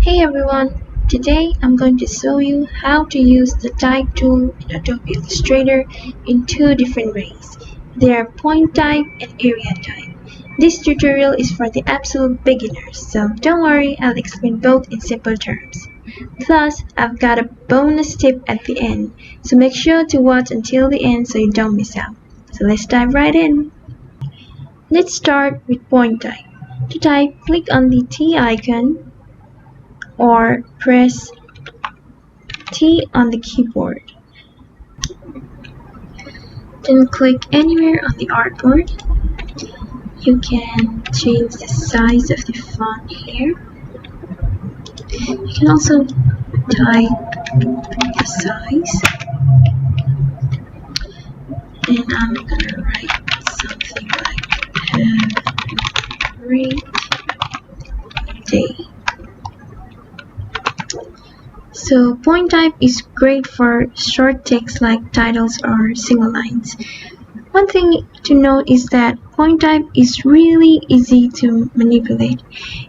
Hey everyone, today I'm going to show you how to use the type tool in Adobe Illustrator in two different ways. They are point type and area type. This tutorial is for the absolute beginners, so don't worry, I'll explain both in simple terms. Plus, I've got a bonus tip at the end, so make sure to watch until the end so you don't miss out. So let's dive right in. Let's start with point type. To type, click on the T icon or press T on the keyboard. Then click anywhere on the artboard. You can change the size of the font here. You can also type the size. And I'm gonna write something like have a great day. So point type is great for short text like titles or single lines. One thing to note is that point type is really easy to manipulate.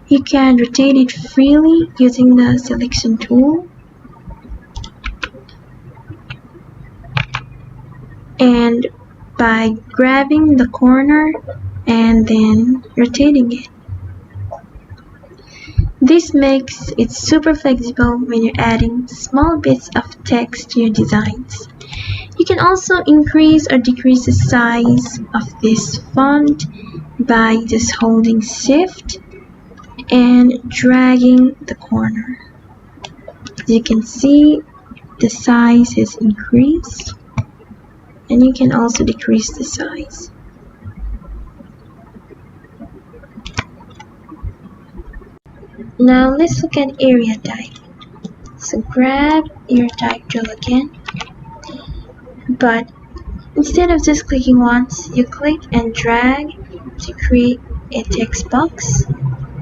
You can rotate it freely using the selection tool and by grabbing the corner and then rotating it. This makes it super flexible when you're adding small bits of text to your designs. You can also increase or decrease the size of this font by just holding Shift and dragging the corner. As you can see, the size is increased, and you can also decrease the size. Now let's look at area type. So grab your type tool again, but instead of just clicking once, you click and drag to create a text box.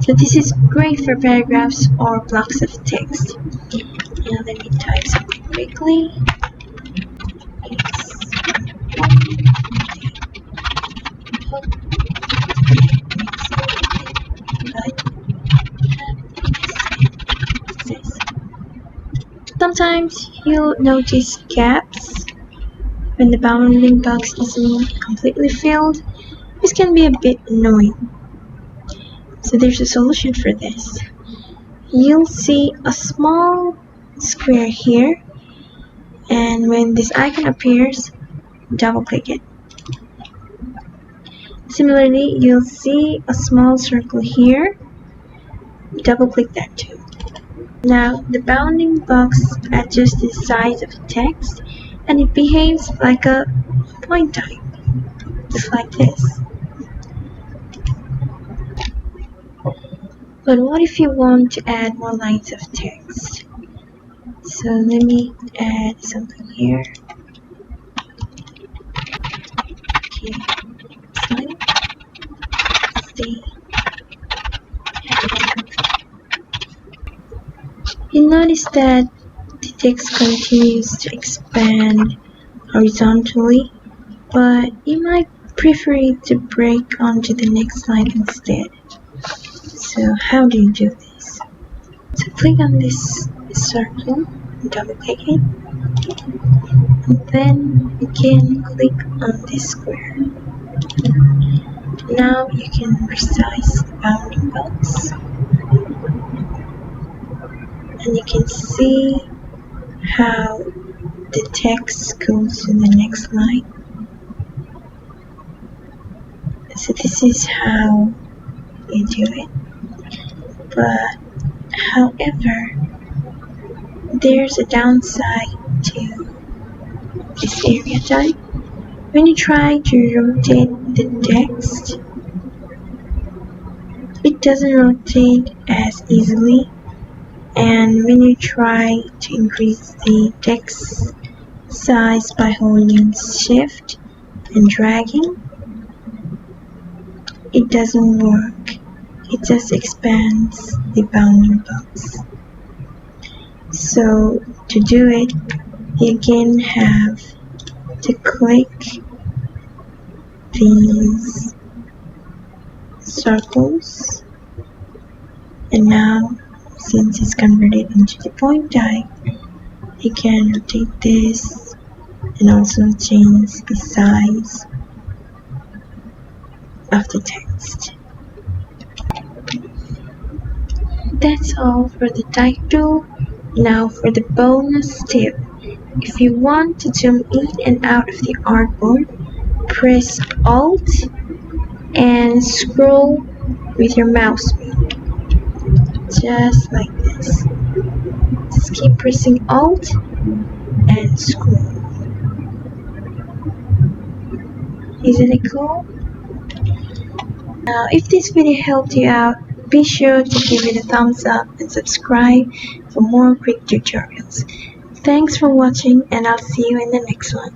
So this is great for paragraphs or blocks of text. Now let me type something quickly. Sometimes you'll notice gaps when the bounding box isn't completely filled. This can be a bit annoying. So there's a solution for this. You'll see a small square here, and when this icon appears, double click it. Similarly, you'll see a small circle here, double click that too. Now the bounding box adjusts the size of the text and it behaves like a point type, just like this. But what if you want to add more lines of text? So let me add something here. Okay, sign, stay. You notice that the text continues to expand horizontally, but you might prefer it to break onto the next line instead. So how do you do this? So click on this circle, double click it, and then again click on this square. Now you can resize the bounding box, and you can see how the text goes to the next line. So this is how you do it. But however, there's a downside to this area type. When you try to rotate the text, it doesn't rotate as easily, and when you try to increase the text size by holding Shift and dragging, it doesn't work. It just expands the bounding box. So to do it, you again have to click these circles, and now Since it's converted into the point type, you can rotate this and also change the size of the text. That's all for the type tool. Now for the bonus tip. If you want to zoom in and out of the artboard, press Alt and scroll with your mouse wheel. Just like this. Just keep pressing Alt and scroll. Isn't it cool? Now, if this video helped you out, be sure to give it a thumbs up and subscribe for more quick tutorials. Thanks for watching, and I'll see you in the next one.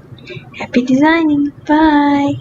Happy designing! Bye!